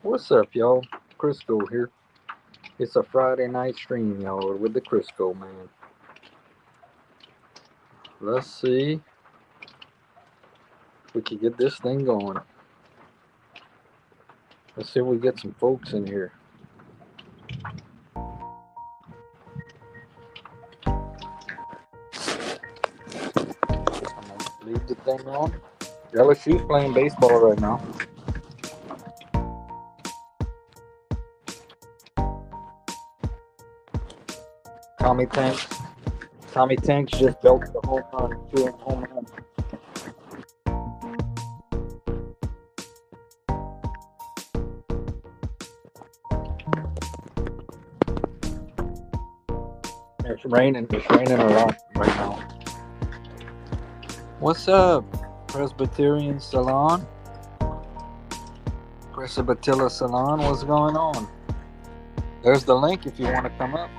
What's up, y'all? Crisco here. It's a Friday night stream, y'all, with the Crisco man. Let's see if we can get this thing going. Let's see if we get some folks in here. I'm gonna leave the thing on. LSU's playing baseball right now. Tommy Tanks. Tommy Tanks just belted the home run, two home run. It's raining. It's raining a lot right now. What's up, Presbyterian Salon? Presbyterian Salon. What's going on? There's the link if you want to come up.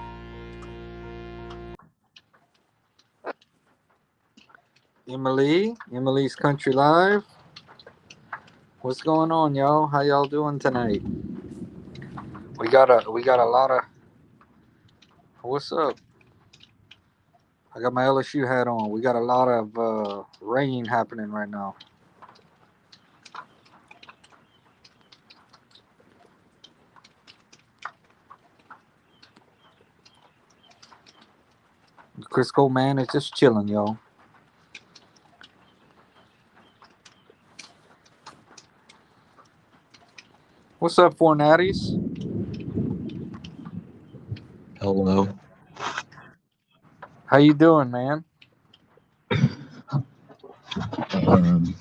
Emily's Country Live. What's going on, y'all? How y'all doing tonight? We got a lot of. What's up? I got my LSU hat on. We got a lot of rain happening right now. Crisco man is just chilling, y'all. What's up, Four Natties? Hello. How you doing, man? Um,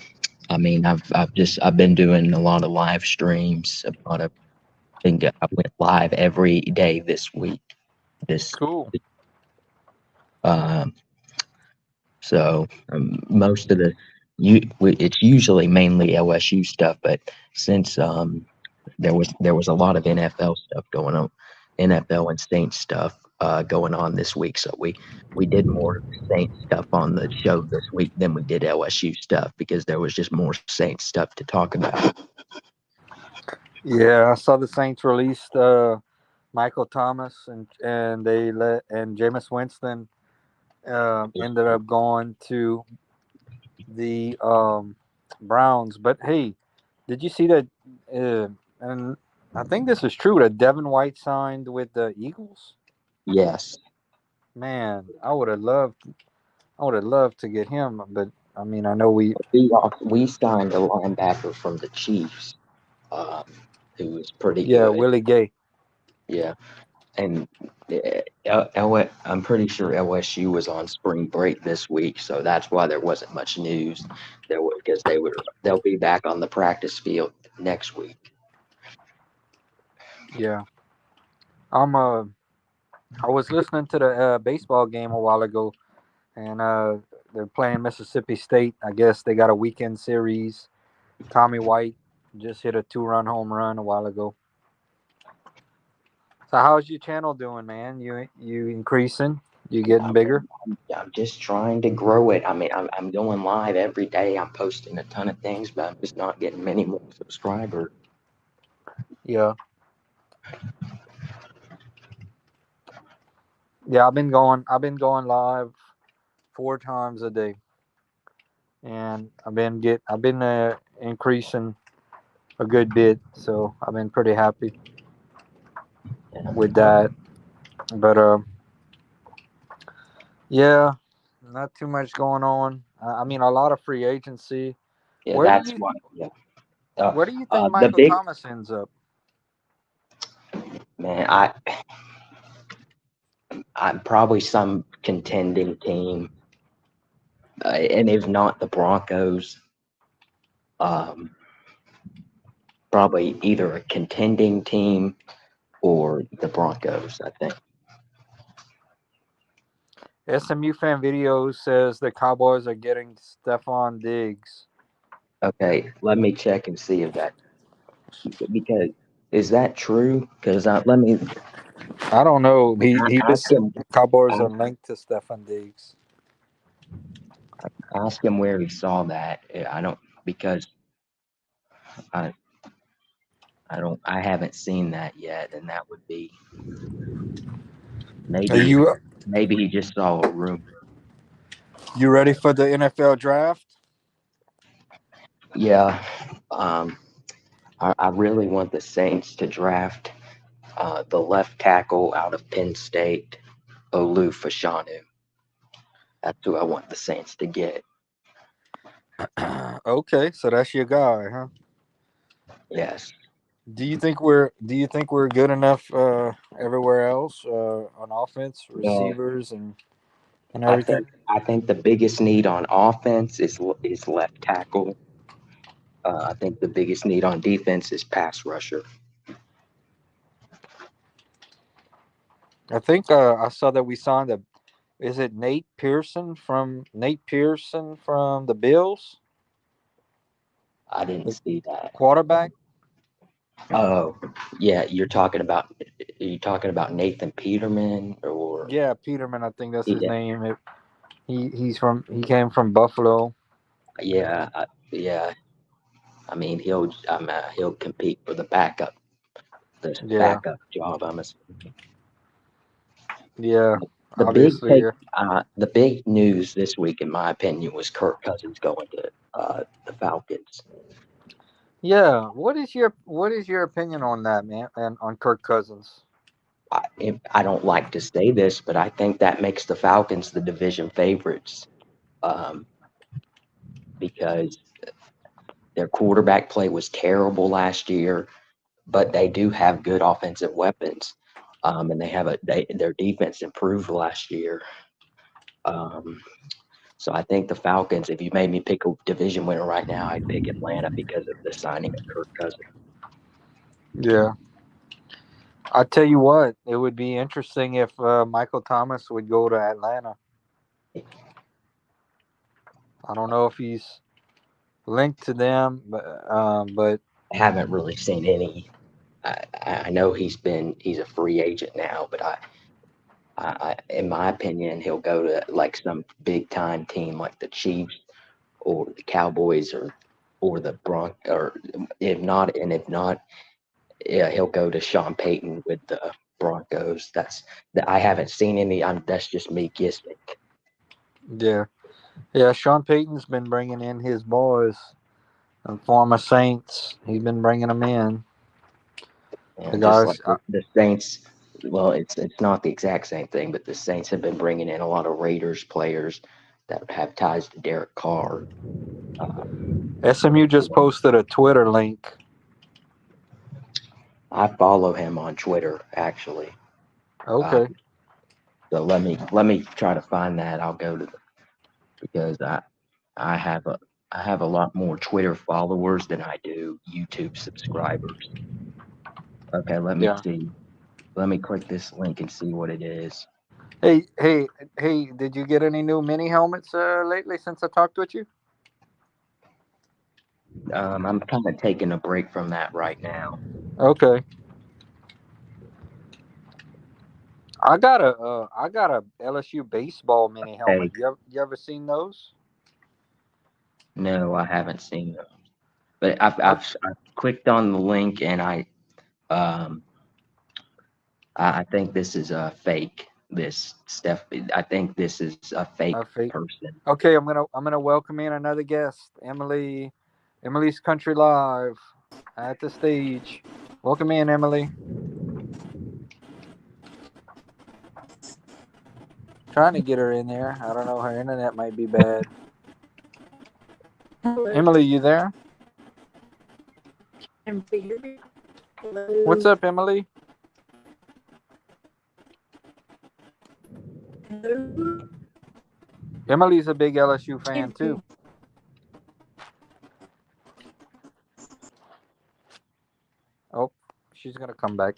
I've been doing a lot of live streams. I think I went live every day this week. This Cool. um, Most of it's usually mainly LSU stuff, but since there was a lot of NFL stuff going on, NFL and Saints stuff going on this week, so we did more Saints stuff on the show this week than we did LSU stuff because there was just more Saints stuff to talk about. Yeah, I saw the Saints released Michael Thomas and they let and Jameis Winston ended up going to the Browns. But hey, did you see that? And I think this is true that Devin White signed with the Eagles. Yes. Man, I would have loved to get him, but I mean, I know we. We signed a linebacker from the Chiefs, um, who was pretty Yeah, good. Willie Gay. Yeah, and I'm pretty sure LSU was on spring break this week, so that's why there wasn't much news. Because they'll be back on the practice field next week. Yeah, I'm. I was listening to the baseball game a while ago, and they're playing Mississippi State. I guess they got a weekend series. Tommy White just hit a two-run home run a while ago. So how's your channel doing, man? You increasing? You getting bigger? I'm just trying to grow it. I mean, I'm going live every day. I'm posting a ton of things, but I'm just not getting many more subscribers. Yeah, yeah. I've been going live 4 times a day, and I've been increasing a good bit. So I've been pretty happy with that. But yeah, not too much going on. I mean, a lot of free agency. Yeah, Where do that's you why. Yeah. Uh, where do you think the Michael big Thomas ends up? man, I'm probably some contending team, and if not the Broncos, um, probably either a contending team or the Broncos. I think. SMU fan video says the Cowboys are getting Stephon Diggs. Okay, let me check and see if that because is that true? Because let me I don't know. He just ask said him. the Cowboys are Ask, linked to Stephon Diggs. ask him where he saw that. I don't because I I haven't seen that yet, and that would be Are maybe maybe he just saw a rumor. you ready for the NFL draft? Yeah, um, I really want the Saints to draft the left tackle out of Penn State, Olu Fashanu. That's who I want the Saints to get. Okay, so that's your guy, huh? Yes, Do you think we're good enough everywhere else on offense, well, receivers, and I everything? think I think the biggest need on offense is left tackle. I think the biggest need on defense is pass rusher. I think I saw that we signed a. Is it Nate Pearson from the Bills, I didn't the see that. quarterback? Oh, yeah, are you talking about Nathan Peterman or Yeah, Peterman. I think that's his yeah, name. He came from Buffalo. yeah, yeah. I mean, he'll compete for the Yeah, backup job. I'm assuming. yeah. The big Obviously, take, the big news this week, in my opinion, was Kirk Cousins going to the Falcons. yeah. What is your opinion on that, man? And on Kirk Cousins? I don't like to say this, but I think that makes the Falcons the division favorites um, because their quarterback play was terrible last year, but they do have good offensive weapons, and their defense improved last year. Um, so I think the Falcons. If you made me pick a division winner right now, I'd pick Atlanta because of the signing of Kirk Cousins. Yeah. I tell you what, it would be interesting if Michael Thomas would go to Atlanta. I don't know if he's linked to them, but I haven't really seen any. I know he's a free agent now, but in my opinion, he'll go to like some big time team like the Chiefs or the Cowboys or the or if not, yeah, he'll go to Sean Payton with the Broncos. I haven't seen any. That's just me guessing. yeah, yeah. Sean Payton's been bringing in his boys and former Saints. He's been bringing them in. The And just like guys, the Saints, well, it's not the exact same thing, but the Saints have been bringing in a lot of Raiders players that have ties to Derek Carr. SMU just posted a Twitter link. I follow him on Twitter actually. Uh, Okay, so let me try to find that. I'll go to because I have a lot more Twitter followers than I do YouTube subscribers. Okay, let me yeah. see. Let me click this link and see what it is. Hey, hey, hey! Did you get any new mini helmets lately since I talked with you? I'm kind of taking a break from that right now. Okay, I got a LSU baseball mini helmet. Hey, You ever seen those? no, I haven't seen them, but I, I've clicked on the link and um I think this is a fake. This Steph, I think this is a fake I fake. person. Okay, I'm gonna welcome in another guest, Emily. Emily's Country Live at the stage. Welcome in, Emily. Trying to get her in there. I don't know. Her internet might be bad. Emily, you there? What's up, Emily? Emily's a big LSU fan too. Oh, she's gonna come back.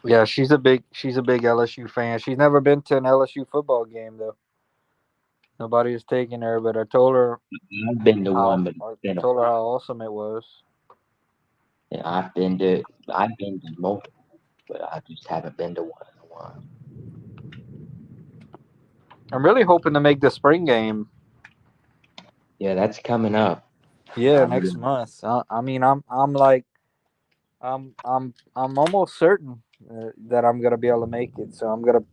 Yeah, she's a big LSU fan. She's never been to an LSU football game though. Nobody has taken her, but I've been to how one, but it's I been a told her while. how awesome it was. Yeah, I've been to multiple, but I just haven't been to one in a while. I'm really hoping to make the spring game. Yeah, that's coming up. Yeah, I'm next gonna, month. I mean, I'm like, I'm almost certain that I'm gonna be able to make it. So I'm gonna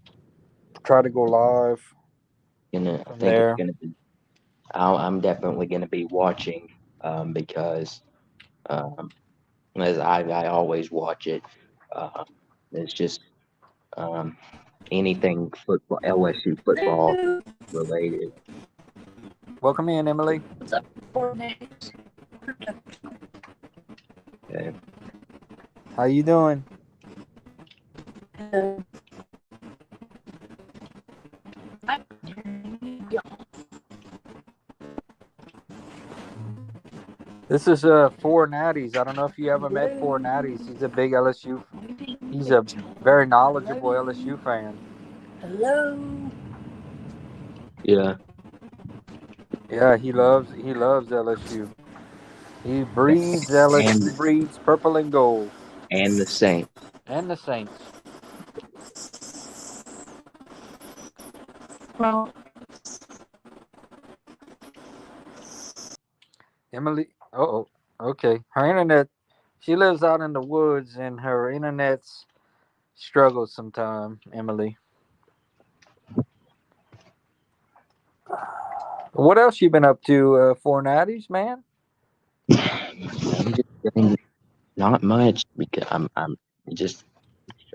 try to go live I from think it's there. gonna be. I'm definitely gonna be watching, because um, as I always watch it. Um, it's just um, anything football, LSU football related. Welcome in, Emily. Okay. How you doing? This is Four Natties. I don't know if you ever met Four Natties. He's a big LSU. He's a very knowledgeable LSU fan. Hello. Yeah, Yeah, he loves LSU. He breeds LSU. and He breeds purple and gold the Saints. and the Saints. Well, Emily. Oh, okay. Her internet. She lives out in the woods, and her internet's struggles sometime. Emily. What else you been up to, Four Natties, man? I'm just saying not much because just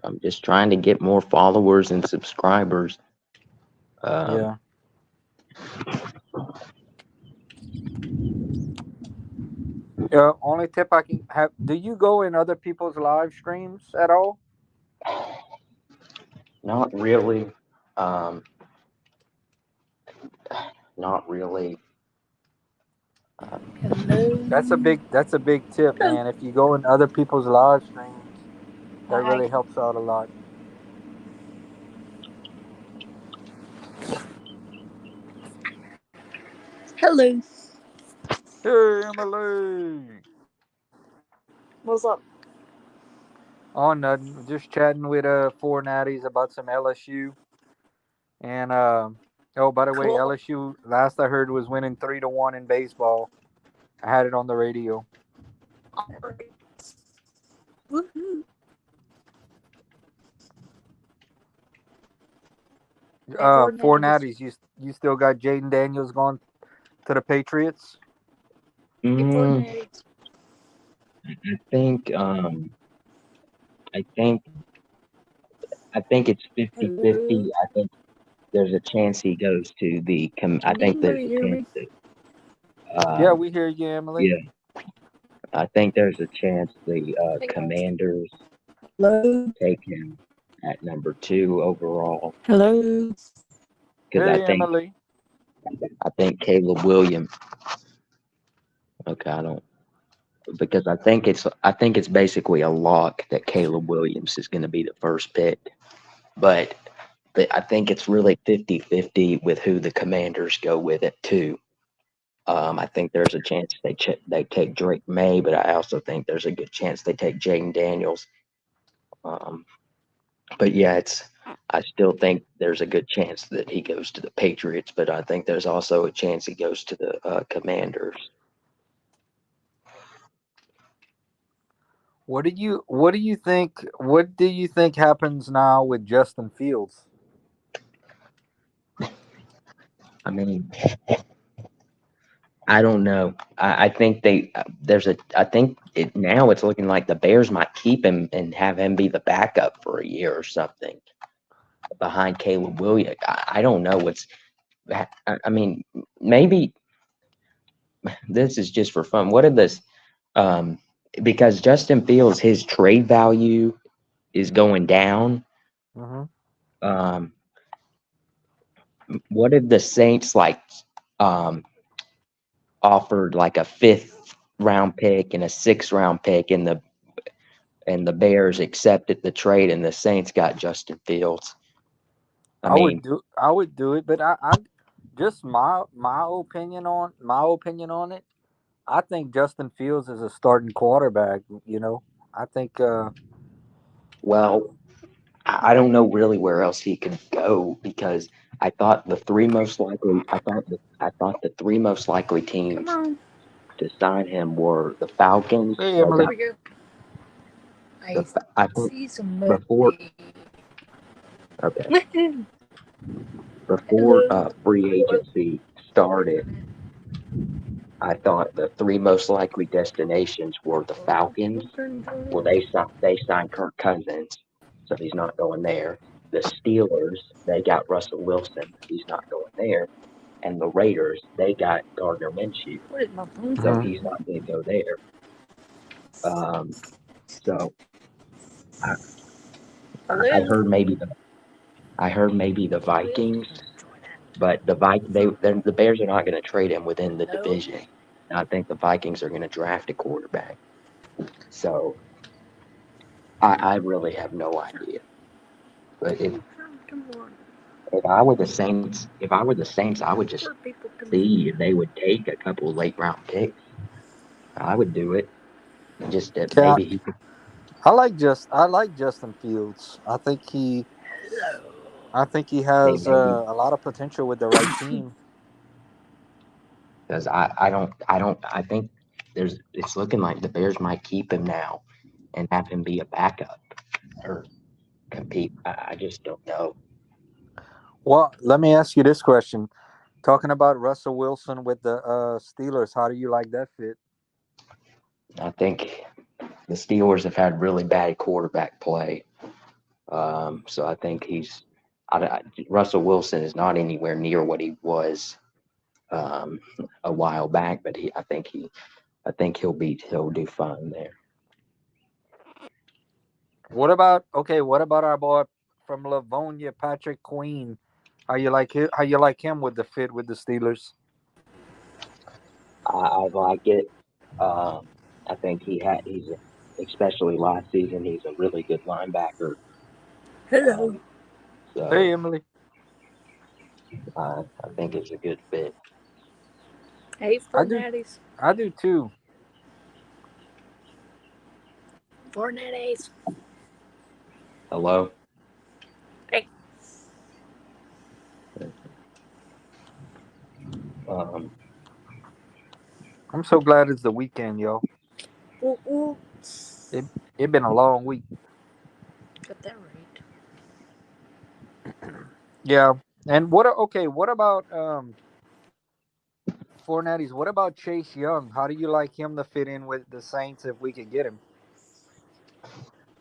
I'm just trying to get more followers and subscribers. Um, Yeah. Only tip I can have. Do you go in other people's live streams at all? not really. Um, not really. That's a hello. big. That's a big tip, man. If you go in other people's live streams, that Hi. really helps out a lot. Hello. Hey, Emily. What's up? Oh, nothing. Just chatting with Four Natties about some LSU. And oh, by the way, Cool. LSU last I heard was winning 3-1 in baseball. I had it on the radio. Alright. Woohoo. Hey, Four Four Natties. Natties. You still got Jaden Daniels going to the Patriots? Hey, Four mm, Natties. I think I think I think it's 50-50. Hello. I think there's a chance he goes to I Can think there's anybody a hear chance me? that Yeah, we hear you, Emily. yeah, I think there's a chance the Hey, guys. Commanders Hello. take him at number 2 overall Hello. because Hey, Emily. I think Caleb Williams. Okay, I don't because I think it's basically a lock that Caleb Williams is going to be the first pick, but I think it's really 50-50 with who the Commanders go with it too. I think there's a chance they take Drake May, but I also think there's a good chance they take Jaden Daniels. Um, but yeah, I still think there's a good chance that he goes to the Patriots, but I think there's also a chance he goes to the Commanders. What do you think happens now with Justin Fields? I mean, I don't know. I think I think now it's looking like the Bears might keep him and have him be the backup for a year or something behind Caleb Williams. I don't know I mean, maybe this is just for fun. What are this? Um, because Justin Fields, his trade value is going down. Hmm. Um, what if the Saints um, offered like a fifth round pick and a sixth round pick, and the Bears accepted the trade, and the Saints got Justin Fields? I mean, I would do it, but I just my opinion on it. I think Justin Fields is a starting quarterback. I think well, I don't know really where else he could go because I thought the three most likely. I thought the three most likely Come teams on. to sign him were the Falcons. Hey, They Emily. Here got we go. I I think see some before. movie. Okay, before Hello. free Hello. agency started, I thought the three most likely destinations were the Falcons. Well, they signed Kirk Cousins, so he's not going there. The Steelers, they got Russell Wilson, he's not going there. And the Raiders, they got Gardner Minshew, What is my phone? so Mhm. he's not going to go there. So I, I Hello. heard maybe the Vikings, but the Bears are not going to trade him within the Hello. division. I think the Vikings are going to draft a quarterback. So I really have no idea. But Come on. if I were the Saints, I would just Poor people, come on. see if they would take a couple late round picks. I would do it. Just that Yeah, maybe he could. I like Justin Fields. Hello. I think he They has maybe a lot of potential with the right team. because I think it's looking like the Bears might keep him now and have him be a backup or compete. I just don't know. Well, let me ask you this question: talking about Russell Wilson with the Steelers, how do you like that fit? I think the Steelers have had really bad quarterback play. So I think Russell Wilson is not anywhere near what he was um, a while back, but I think he'll do fine there. What about our boy from Livonia, Patrick Queen? How you like him with the fit with the Steelers? I like it. Um, I think especially last season, he's a really good linebacker. Hello. Um, so Hey, Emily. I think it's a good fit. Hey, I do Fortnitties. I do too. Fortnitties. Hello. Hey. Um, I'm so glad it's the weekend, yo. Ooh, ooh. It it been a long week. Got that right. Yeah. And what about Fournetti's? What about Chase Young? How do you like him to fit in with the Saints if we could get him?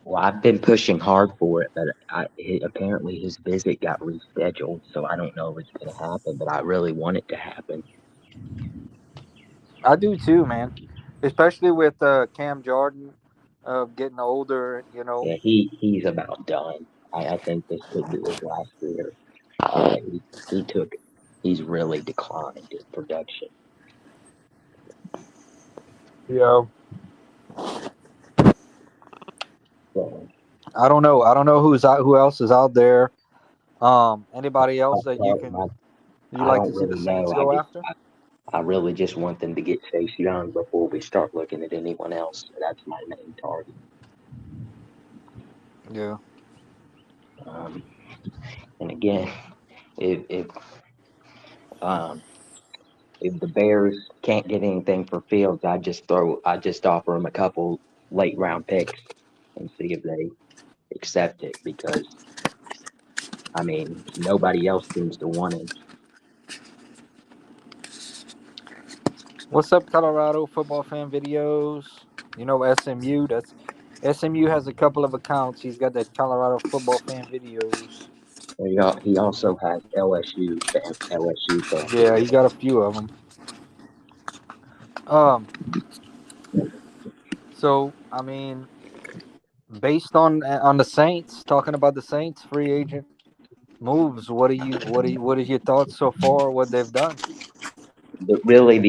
well, I've been pushing hard for it, but apparently his visit got rescheduled, so I don't know if it's going to happen. But I really want it to happen. I do too, man. Especially with Cam Jordan getting older, you know. Yeah, he's about done. I think this could be his last year. He he took he's really declined in production. Yeah. So I don't know. I don't know who else is out there. Anybody I, else that you I like don't to see the really Saints know. go after? I really just want them to get Chase Young before we start looking at anyone else. That's my main target. Yeah. Um, and again, if um, if the Bears can't get anything for Fields, I just offer them a couple late round picks and see if they accept it because I mean nobody else seems to want him. What's up, Colorado football fan videos? You know SMU. That's SMU has a couple of accounts. He's got that Colorado football fan videos. He also has LSU fan Yeah, he video. got a few of them. Um. So I mean, based on the Saints, talking about the Saints free agent moves, what are your thoughts so far? What they've done? But really,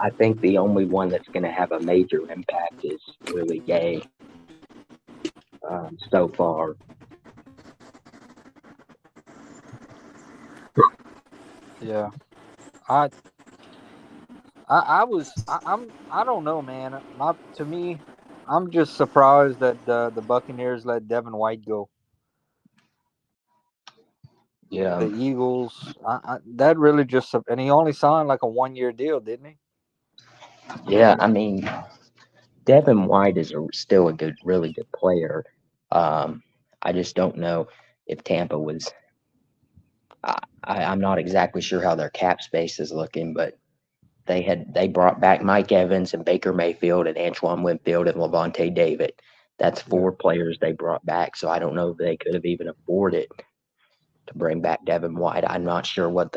I think the only one that's going to have a major impact is really Gay so far. Yeah. I I was I don't know, man. My to me, I'm just surprised that the Buccaneers let Devin White go. Yeah, the Eagles. That really just, and he only signed like a 1 year deal, didn't he? yeah. I mean, Devin White is still a good, really good player. Um, I just don't know if Tampa was. I'm not exactly sure how their cap space is looking, but they brought back Mike Evans and Baker Mayfield and Antoine Winfield and Levante David. That's Yeah. four players they brought back. So I don't know if they could have even afforded to bring back Devin White. I'm not sure what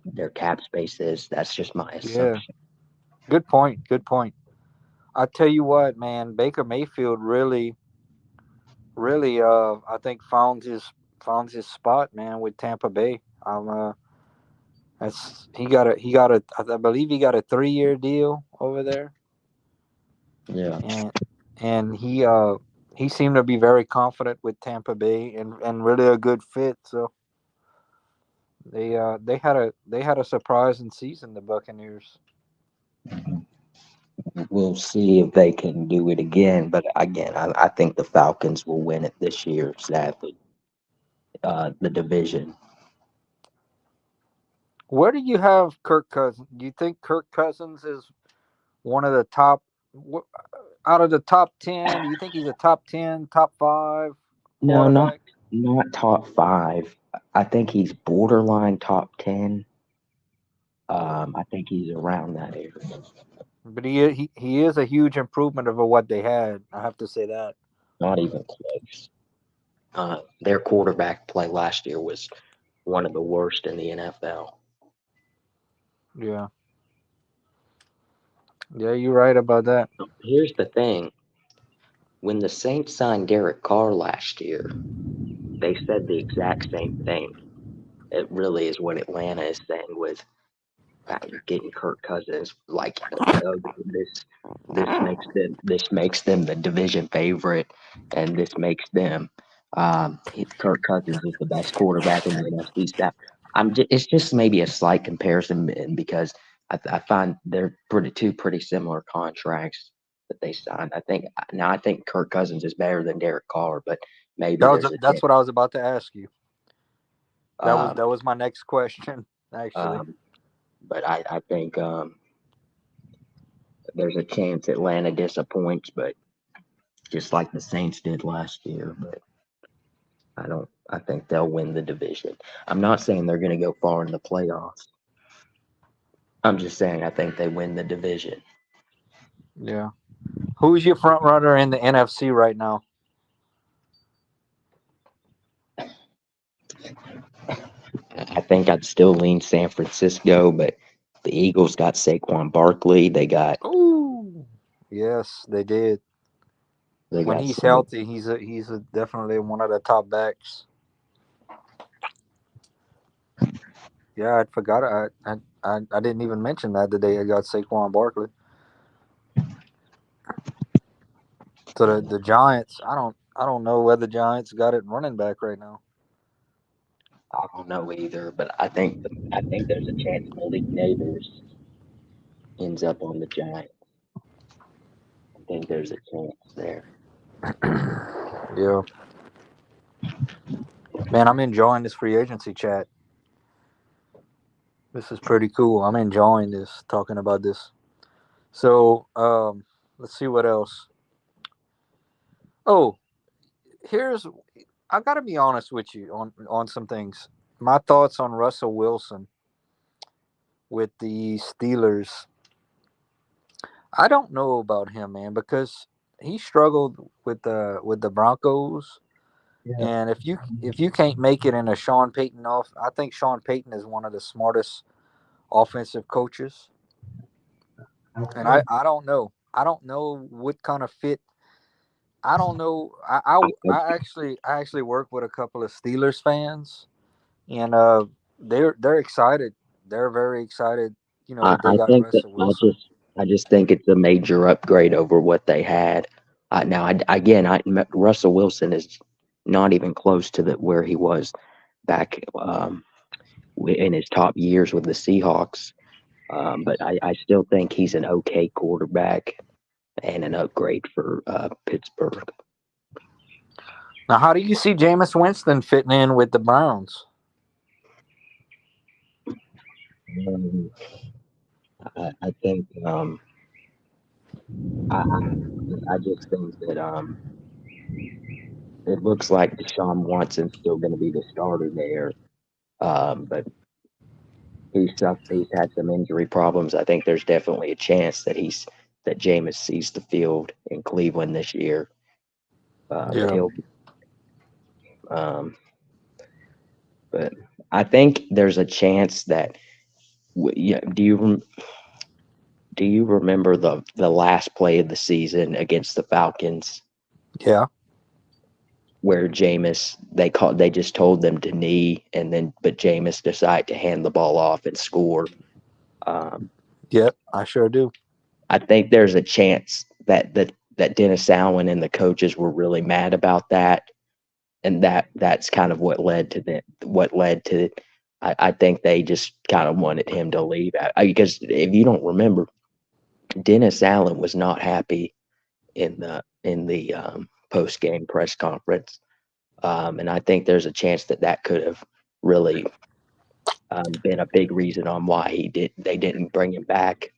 their cap space is. That's just my Yeah. assumption. Good point. Good point. I tell you what, man, Baker Mayfield really, I think found his spot, man, with Tampa Bay. That's he got a I believe he got a 3 year deal over there, Yeah. and he seemed to be very confident with Tampa Bay and really a good fit. So they had a surprising season, the Buccaneers. We'll see if they can do it again. But again, I think the Falcons will win it this year, sadly. The division. Where do you have Kirk Cousins? Do you think Kirk Cousins is one of the top wh- out of the top 10? Do you think he's a top 10, top 5 No, not quarterback? not top five. I think he's borderline top 10. I think he's around that area. But he is a huge improvement over what they had. I have to say that. Not even close. Their quarterback play last year was one of the worst in the NFL. Yeah. Yeah, you're right about that. Here's the thing: when the Saints signed Derek Carr last year, they said the exact same thing. It really is what Atlanta is saying with getting Kirk Cousins. Like, oh, this makes them the division favorite, and this makes them Kirk Cousins is the best quarterback in the NFC South. It's just maybe a slight comparison because I find they're two pretty similar contracts that they signed. I think Kirk Cousins is better than Derek Carr, but maybe there's a That's chance. what I was about to ask you. That was Um, that was my next question, actually. um, but I think there's a chance Atlanta disappoints, but just like the Saints did last year. But I don't. I think they'll win the division. I'm not saying they're going to go far in the playoffs. I'm just saying I think they win the division. Yeah. Who's your front runner in the NFC right now? I think I'd still lean San Francisco, but the Eagles got Saquon Barkley. Ooh. Yes, they did. They When got he's some. healthy, he's a definitely one of the top backs. Yeah, I forgot. I didn't even mention that today. I got Saquon Barkley. So the Giants, I don't know whether the Giants got it running back right now. I don't know either, but I think there's a chance Malik Neighbors ends up on the Giants. I think there's a chance there. Yeah, man, I'm enjoying this free agency chat. This is pretty cool. I'm enjoying this talking about this. So let's see what else. Oh, here's I got to be honest with you on some things. My thoughts on Russell Wilson with the Steelers. I don't know about him, man, because he struggled with the Broncos. Yeah. And if you can't make it in a Sean Payton off, I think Sean Payton is one of the smartest offensive coaches. And I don't know. I don't know what kind of fit. I don't know. I actually work with a couple of Steelers fans, and they're excited. They're very excited. I, That they I got think that Russell Wilson. I just think it's a major upgrade over what they had. Now, Russell Wilson is not even close to where he was back in his top years with the Seahawks. But I still think he's an okay quarterback and an upgrade for Pittsburgh. Now, how do you see Jameis Winston fitting in with the Browns? Um, I think I I just think that it looks like Deshaun Watson's still going to be the starter there. But he's had some injury problems. I think there's definitely a chance that Jameis sees the field in Cleveland this year. That Yeah, he'll um, but I think there's a chance that yeah, do you remember the last play of the season against the Falcons yeah, where they just told them to knee, and then but Jameis decided to hand the ball off and score. Um, yep. I sure do. I think there's a chance that Dennis Allen and the coaches were really mad about that, and that's kind of what led to. I think they just kind of wanted him to leave because if you don't remember, Dennis Allen was not happy in the post game press conference, and I think there's a chance that could have really been a big reason on why they didn't bring him back.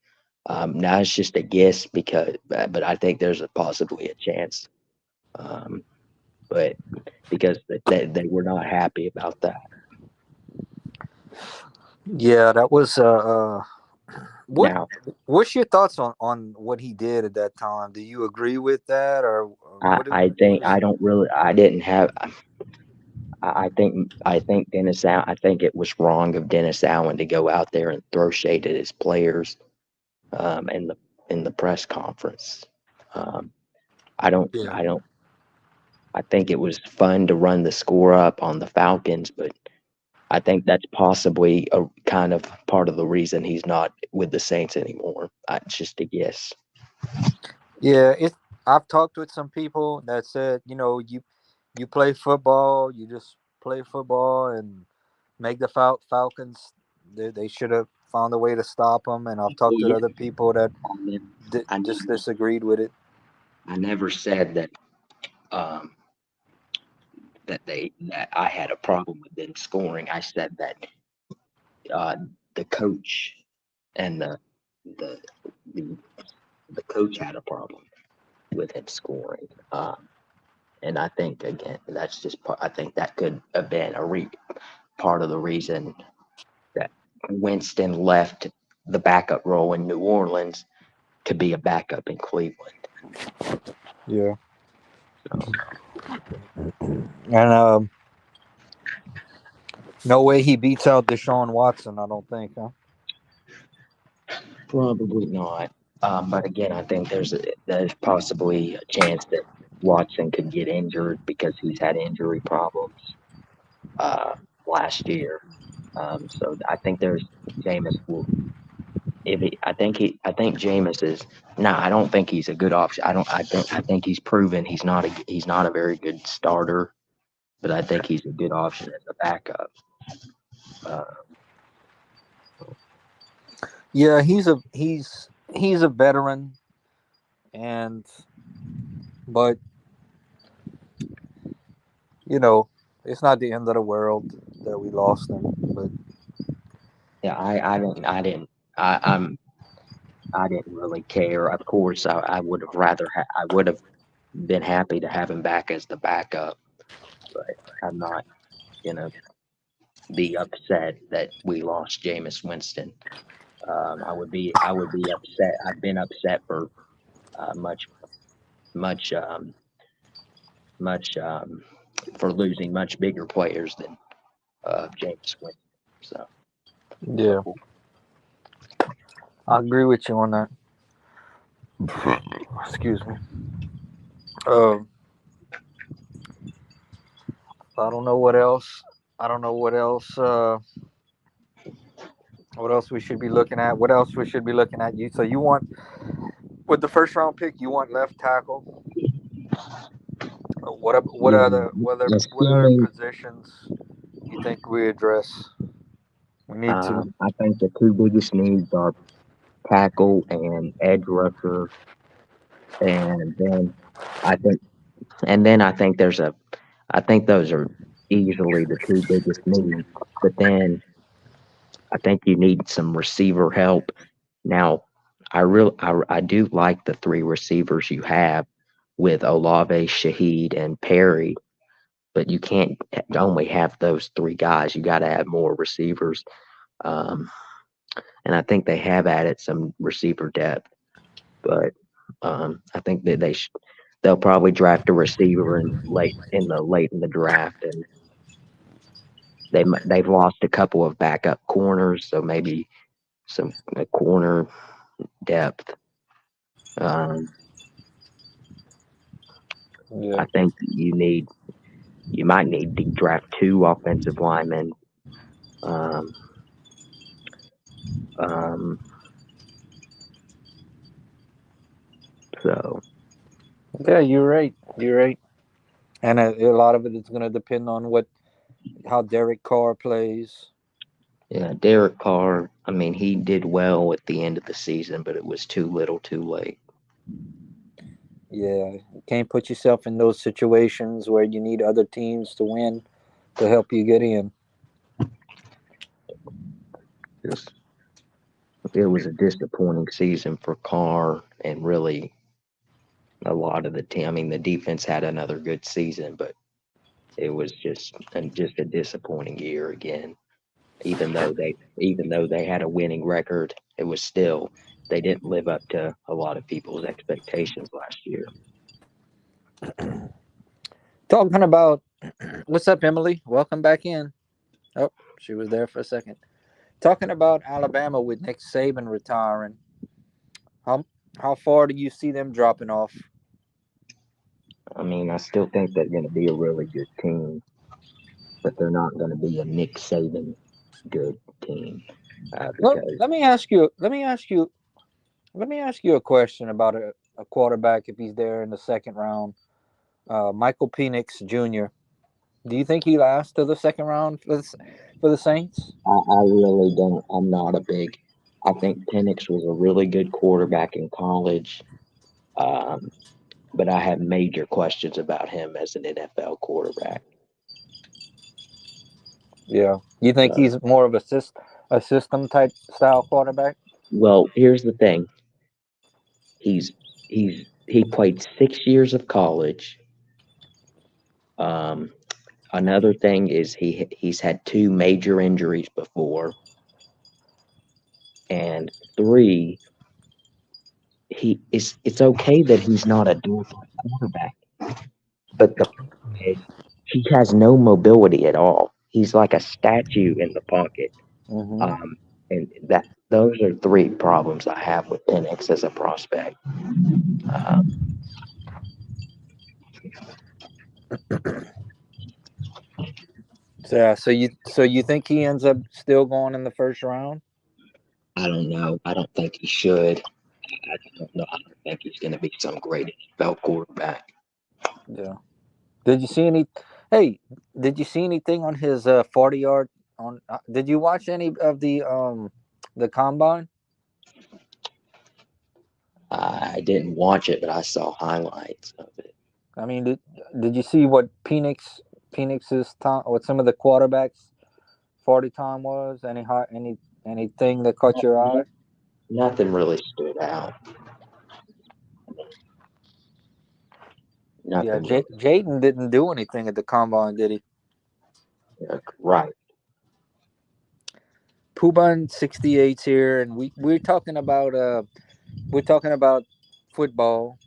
Now it's just a guess but I think there's possibly a chance, um, but because they were not happy about that. Yeah, that was what Now what's your thoughts on what he did at that time? Do you agree with that, or I what think is? I don't really I didn't have I think Dennis Allen, I think it was wrong of Dennis Allen to go out there and throw shade at his players in the press conference. Um, Yeah, I don't I think it was fun to run the score up on the Falcons, but I think that's possibly a kind of part of the reason he's not with the Saints anymore. It's just a guess. yeah. It. I've talked with some people that said, you play football, you just play football and make the Falcons. They should have found a way to stop them. And I've talked Well, to yeah, other people that I never, I just never, disagreed with it. I never said um, that I had a problem with them scoring. I said that uh, the coach and the the the coach had a problem with him scoring. And I think again, that's just I think that could have been part of the reason that Winston left the backup role in New Orleans to be a backup in Cleveland. Yeah, So and no way he beats out Deshaun Watson. I don't think. Huh? probably not. But again, I think there's possibly a chance that Watson could get injured because he's had injury problems uh, last year. So I think there's Jameis will if he, I think Jameis is no, I don't think he's a good option. I think he's proven he's not a very good starter, but I think he's a good option as a backup. Uh, Yeah, he's a veteran, and but you know it's not the end of the world that we lost him. But yeah, I didn't really care. Of course, I would have I would have been happy to have him back as the backup, but I'm not gonna be upset that we lost Jameis Winston. I would be upset. I've been upset for much much much for losing much bigger players than James Winston. So, but yeah, I agree with you on that. Excuse me. Um, I don't know what else. I don't know what else. What else we should be looking at? What else we should be looking at? You so you want with the first round pick? You want left tackle? What yeah, other what other assuming positions you think we address? We need to. I think the two biggest needs are tackle and edge rusher, and then I think I think there's I think those are easily the two biggest needs. But then I think you need some receiver help. Now, I do like the three receivers you have with Olave, Shaheed, and Perry, but you can't only have those three guys. You got to have more receivers. Um, and I think they have added some receiver depth, but I think that they'll probably draft a receiver late in the draft, and they've lost a couple of backup corners, so maybe some corner depth. Um, Yeah. I think you might need to draft two offensive linemen. Um, um, so Yeah, you're right. You're right. And a lot of it is going to depend on how Derek Carr plays. yeah, Derek Carr. I mean, he did well at the end of the season, but it was too little, too late. Yeah, you can't put yourself in those situations where you need other teams to win to help you get in. Just it was a disappointing season for Carr, and really a lot of the team. I mean, the defense had another good season, but it was just a disappointing year again. Even though they had a winning record, it was still they didn't live up to a lot of people's expectations last year. Talking about what's up, Emily? Welcome back in. Oh, she was there for a second. Talking about Alabama with Nick Saban retiring. How how far do you see them dropping off? I mean, I still think they're going to be a really good team, but they're not going to be a Nick Saban good team because Let me ask you. Let me ask you a question about a quarterback if he's there in the second round. Michael Penix Jr. Do you think he lasts to the second round for the Saints? I really don't. I'm not a big. I think Penix was a really good quarterback in college, um, but I have major questions about him as an NFL quarterback. Yeah. You think So, he's more of a system type style quarterback? well, here's the thing. He played 6 years of college. Um, Another thing is he's had two major injuries before, and three, it's okay that he's not a dual threat quarterback, but the problem is he has no mobility at all. He's like a statue in the pocket. Hmm. Um, and that those are three problems I have with Penix as a prospect. Um, So, yeah. So you think he ends up still going in the first round? I don't know. I don't think he should. I don't know. I don't think he's going to be some great NFL quarterback. Yeah. Did you see any? Hey, did you see anything on his 40 yard? On did you watch any of the combine? I didn't watch it, but I saw highlights of it. I mean, did you see what Penix's time? What some of the quarterbacks 40 time was? Anything that caught your eye? Nothing really stood out. Yeah, Nothing really. Jaden didn't do anything at the combine, did he? Right. Puban 68's here, and we're talking about football,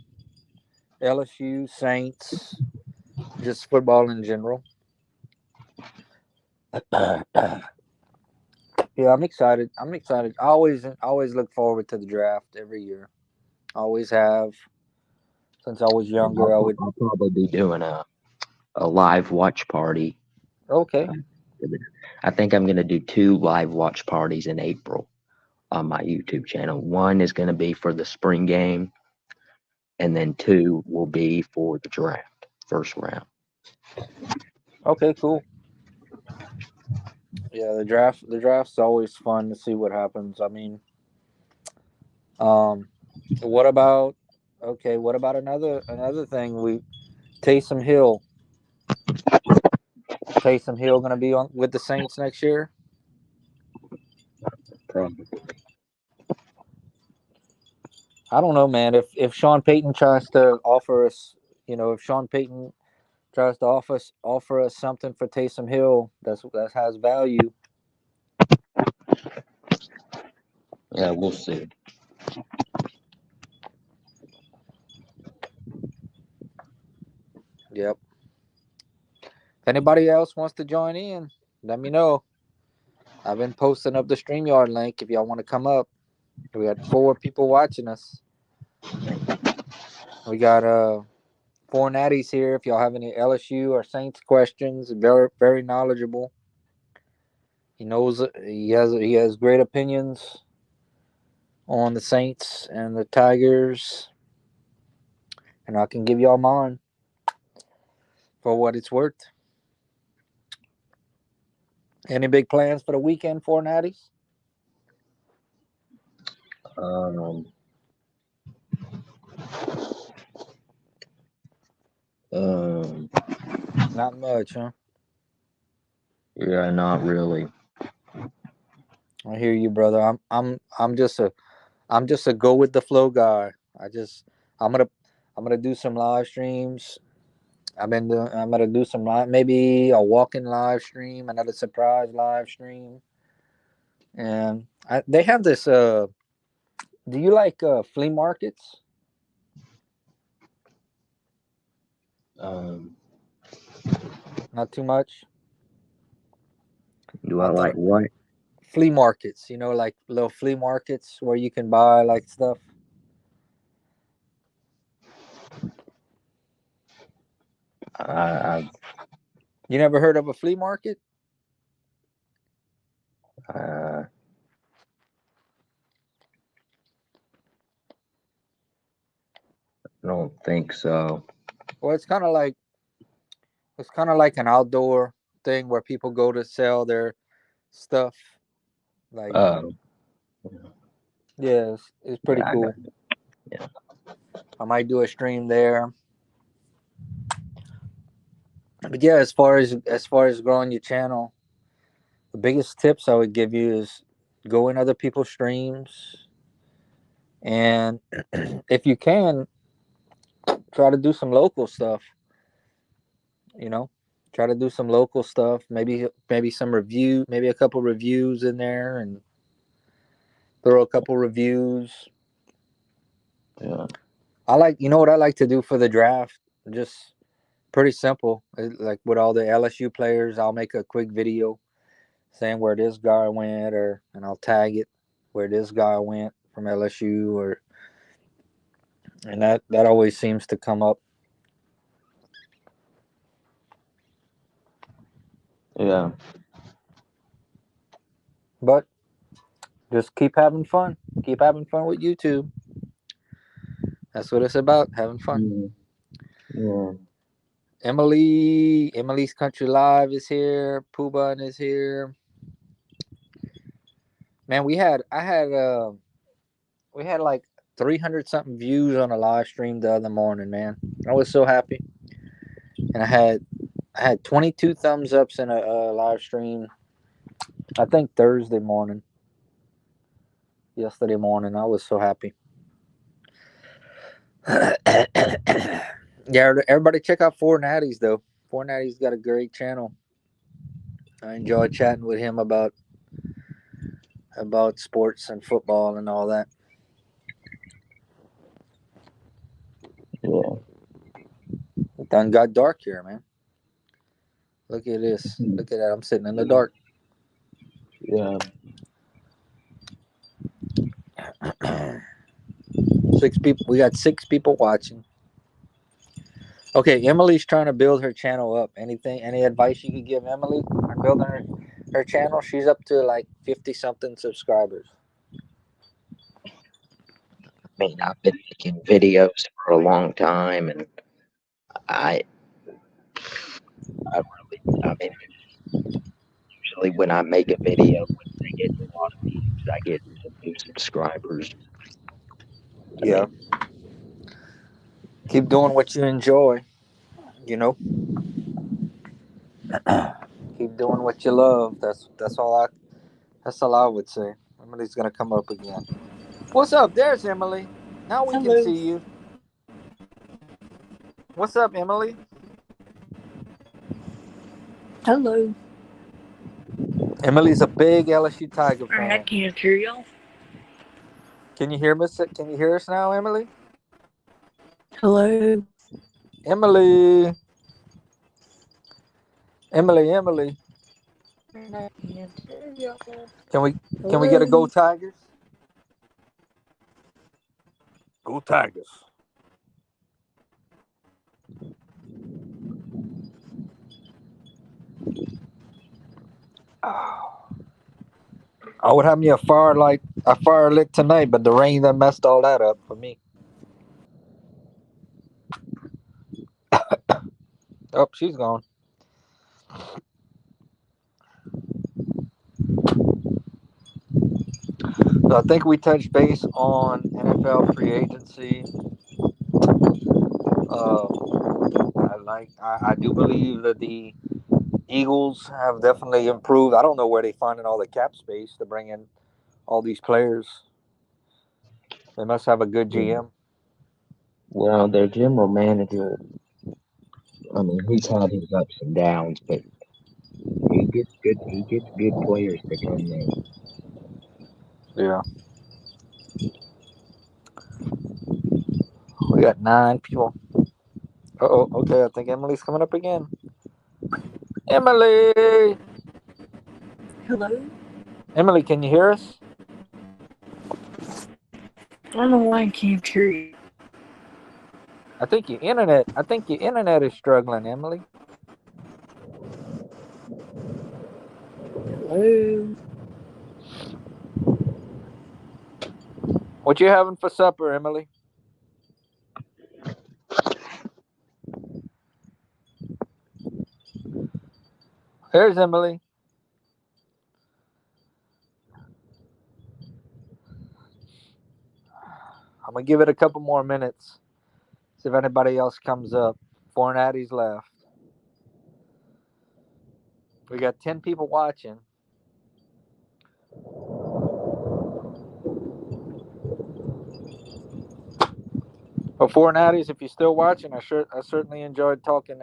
LSU Saints, just football in general. Yeah, I'm excited. I'm excited. I always look forward to the draft every year. Always have since I was I'll, younger. I would. I'll probably be doing a live watch party. Okay. Uh, I think I'm going to do two live watch parties in April on my YouTube channel. One is going to be for the spring game, and then two will be for the draft, first round. Okay. Cool. Yeah, the draft's always fun to see what happens. I mean, um, what about okay? What about another thing? We Taysom Hill. Taysom Hill going to be on with the Saints next year? Probably. I don't know, man. If Sean Payton tries to offer us, if Sean Payton tries to offer us something for Taysom Hill that has value. Yeah, we'll see. Yep. If anybody else wants to join in, let me know. I've been posting up the StreamYard link if y'all want to come up. We got 4 people watching us. We got 4 natties here. If y'all have any LSU or Saints questions, very very knowledgeable. He has great opinions on the Saints and the Tigers, and I can give y'all mine for what it's worth. Any big plans for the weekend for natties? Um, um, Not much, huh? yeah, not really. I hear you, brother. I'm just a go with the flow guy. I'm gonna I'm gonna do some live streams. I'm gonna do some live, maybe a walk-in live stream, another surprise live stream, and they have this. Do you like flea markets? Um, Not too much. do I I like thought what? flea markets. Like little flea markets where you can buy like stuff. I, You never heard of a flea market? I don't think so. Well, it's kind of like an outdoor thing where people go to sell their stuff. Like, Oh, yeah, it's pretty yeah, I got. cool. Yeah, I might do a stream there. But yeah, as far as growing your channel, the biggest tips I would give you is go in other people's streams, and if you can, try to do some local stuff. You know, try to do some local stuff. Maybe some review, maybe a couple reviews in there, and throw a couple reviews. yeah, What I like to do for the draft. Just pretty simple. Like with all the LSU players, I'll make a quick video saying where this guy went, and I'll tag it where this guy went from LSU, and that always seems to come up. yeah. But just keep having fun. Keep having fun with YouTube. That's what it's about, having fun. Mm, yeah. Emily's Country Live is here. Pooh Bun is here. Man, we had like 300 something views on a live stream the other morning. Man, I was so happy, and I had 22 thumbs ups in a live stream. I think Thursday morning, yesterday morning. I was so happy. Yeah, everybody check out Four Natties though. Four Natties got a great channel. I enjoy chatting with him about sports and football and all that. Yeah. It done got dark here, man. Look at this. Look at that. I'm sitting in the dark. Yeah. 6 people. We got 6 people watching. Okay, Emily's trying to build her channel up. Any advice you could give Emily on building her channel? She's up to like 50 something subscribers. I mean, I've been making videos for a long time, and I, I mean, usually when I make a video, when I get a lot of views, I get some new subscribers. I Yeah. mean, Keep doing what you enjoy, you know? Keep doing what you love. That's all I would say. Emily's gonna come up again. What's up? There's Emily. Now we can Hello. see you. What's up, Emily? Hello. Emily's a big LSU Tiger Alright, I fan. can't hear y'all. Can you hear us? Can you hear us now, Emily? Hello. Emily. Emily. I can't hear y'all. Can we get a go Hello. Tigers? Go Tigers. I would have me a fire lit tonight, but the rain that messed all that up for me. Oh, she's gone. So I think we touched base on NFL free agency. Uh, I do believe that the Eagles have definitely improved. I don't know where they finding all the cap space to bring in all these players. They must have a good Yeah. GM. Well, their general manager, I mean, he's had his ups and downs, but he gets good players to come there. Yeah, we got 9 people. Oh, okay. I think Emily's coming up again. Emily, Hello. Emily, can you hear us? I don't know why I can't hear you. I think your internet is struggling, Emily. Hello. What you having for supper, Emily? There's Emily. I'm gonna give it a couple more minutes. See if anybody else comes up. 4 natties left. We got 10 people watching. But 4 natties, if you're still watching, I certainly enjoyed talking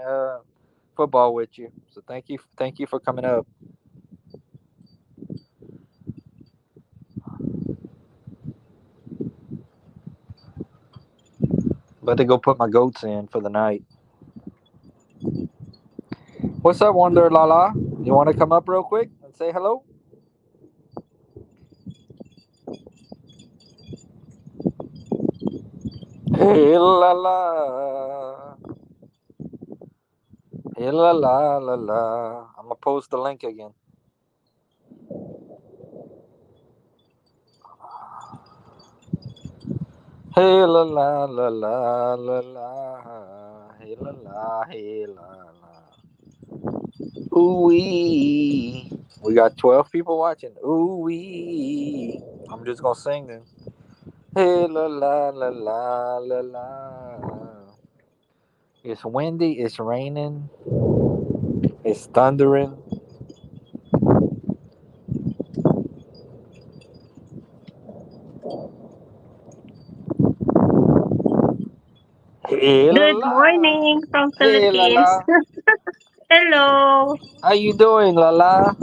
football with you. So thank you for coming up. About to go put my goats in for the night. What's up, Wonder Lala? You want to come up real quick and say hello? Hey la la. Hey la la la la. I'm gonna post the link again. Hey la la la la la la. Hey la la hey la la. Ooh wee. We got 12 people watching. Ooh wee. I'm just gonna sing then. Hey la la la la la la. It's windy. It's raining. It's thundering. Hey la Good la. morning from Hey la Philippines. la. Hello. How you doing, la la?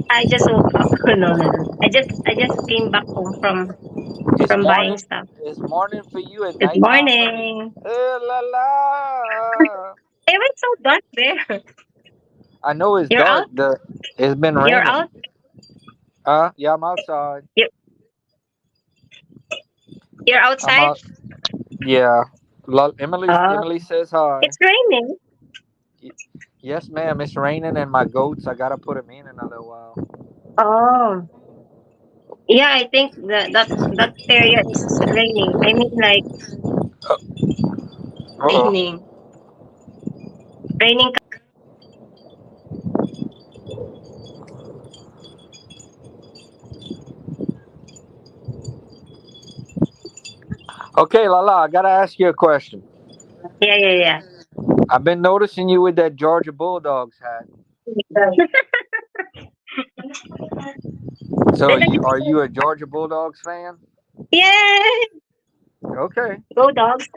I just woke up. No, no, no. I just came back home It's from buying morning. stuff. It's morning for you and Good nighttime for me. morning. Hey la la. Hey, why it's so dark there? I know it's You're dark. out. It's been You're raining. out. Yeah, I'm outside. You- You're I'm outside. out. Yeah. Emily says hi. It's raining. Y- Yes, ma'am. It's raining and my goats. I gotta put them in another while. Oh, yeah. I think that area is raining. I mean, like Uh oh. raining, raining. Okay, Lala. I gotta ask you a question. Yeah, yeah, yeah. I've been noticing you with that Georgia Bulldogs hat. So And then, are you a Georgia Bulldogs fan? yay! Okay. Go dogs.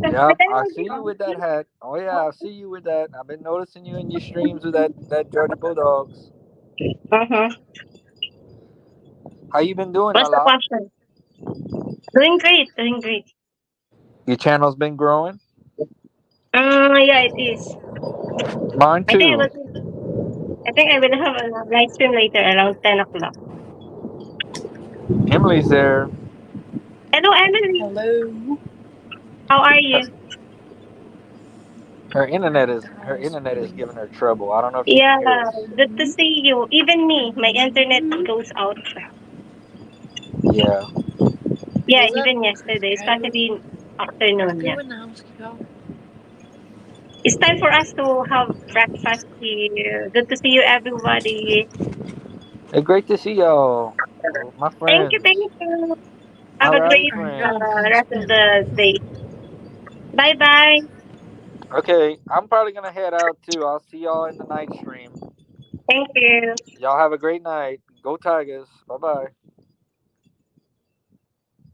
Yep, But then I see you with that hat. Oh yeah, I see you with that. I've been noticing you in your streams with that Georgia Bulldogs. uh-huh. How you been doing, What's the Lala? question? Doing great, doing great. Your channel's been growing. Yeah, it is. Mine I think I too. will. I think I will have a live stream later around 10 o'clock. Emily's there. Hello, Emily. Hello. How are Her, you? her internet is giving her trouble. I don't know if she can Yeah, hear us. good to see you. Even me, my internet goes out. Yeah. Yeah, What's up, even yesterday, Caleb? especially in afternoon. Yeah, Doing the house call. it's time for us to have breakfast here. Good to see you, everybody. Hey, great to see y'all, my Thank you, thank friends. you. Have All a right, great Are you going to friends. rest of spend? the day. Bye bye. Okay, I'm probably gonna head out too. I'll see y'all in the night stream. Thank you. Y'all have a great night. Go Tigers. Bye bye.